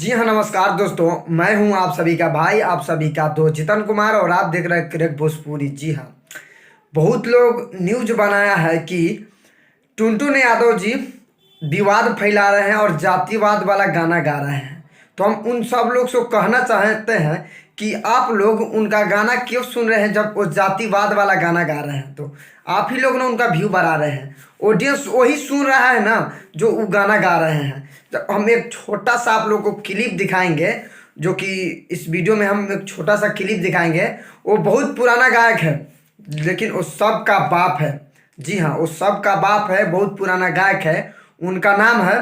जी हाँ, नमस्कार दोस्तों। मैं हूं आप सभी का भाई, आप सभी का दोस्त जितन कुमार और आप देख रहे हैं क्रेक भोजपुरी। जी हाँ, बहुत लोग न्यूज बनाया है कि टुनटुन यादव जी विवाद फैला रहे हैं और जातिवाद वाला गाना गा रहे हैं। तो हम उन सब लोग से कहना चाहते हैं कि आप लोग उनका गाना क्यों सुन रहे हैं जब वो जातिवाद वाला गाना गा रहे हैं। तो आप ही लोग ना उनका व्यू बढ़ा रहे हैं, ऑडियंस वही सुन रहा है ना जो वो गाना गा रहे हैं। तो हम एक छोटा सा आप लोग को क्लिप दिखाएंगे, जो कि इस वीडियो में हम एक छोटा सा क्लिप दिखाएंगे। वो बहुत पुराना गायक है, लेकिन वो सब का बाप है। जी हाँ, वो सब का बाप है, बहुत पुराना गायक है। उनका नाम है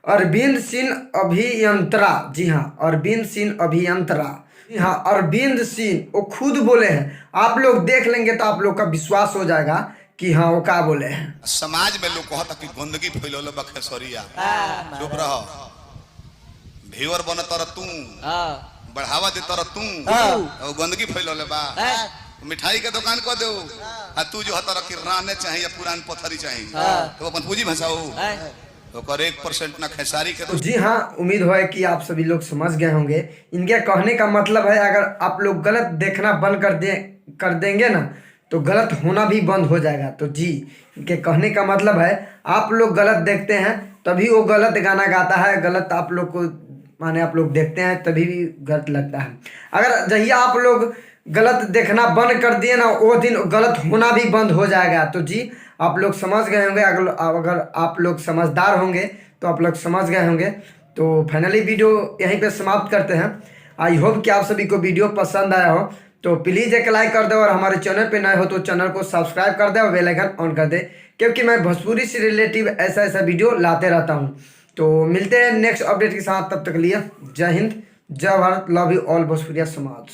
अरविंद सिंह अभियंत्रा। जी हाँ, अरविंद सिंह अभियंत्रा। जी हाँ, अरविंद सिंह वो खुद बोले हैं। आप लोग देख लेंगे तो आप लोग का विश्वास हो जाएगा कि हाँ वो क्या बोले हैं। समाज में लोग कहता कि गंदगी फैलौले बा खेसरिया, चुप रहो। व्यूअर बन तर तू, बढ़ावा दे तर तू, और गंदगी फैलौले बा। मिठाई के दुकान को दो, तू जो हतर किराने चाहिए पुरान पत्थरी चाहिए, तो अपन पूंजी भसाओ तो कर 1% ना खेसारी के। तो जी हाँ, उम्मीद है कि आप सभी लोग समझ गए होंगे। इनके कहने का मतलब है, अगर आप लोग गलत देखना बंद कर देंगे ना तो गलत होना भी बंद हो जाएगा। तो जी, इनके कहने का मतलब है आप लोग गलत देखते हैं तभी वो गलत गाना गाता है, गलत आप लोग को माने आप लोग देखते हैं तभी भी गलत लगता है। अगर जहिया आप लोग गलत देखना बंद कर दिए ना, वो दिन गलत होना भी बंद हो जाएगा। तो जी, आप लोग समझ गए होंगे। अगर आप लोग समझदार होंगे तो आप लोग समझ गए होंगे। तो फाइनली वीडियो यहीं पे समाप्त करते हैं। आई होप कि आप सभी को वीडियो पसंद आया हो। तो प्लीज़ एक लाइक कर दे और हमारे चैनल पे नए हो तो चैनल को सब्सक्राइब कर दे और बेल आइकन ऑन कर दे, क्योंकि मैं भोजपुरी से रिलेटिव ऐसा वीडियो लाते रहता हूँ। तो मिलते हैं नेक्स्ट अपडेट के साथ, तब तक लिए जय हिंद, जय भारत, लव यू ऑल भोजपुरिया समाज।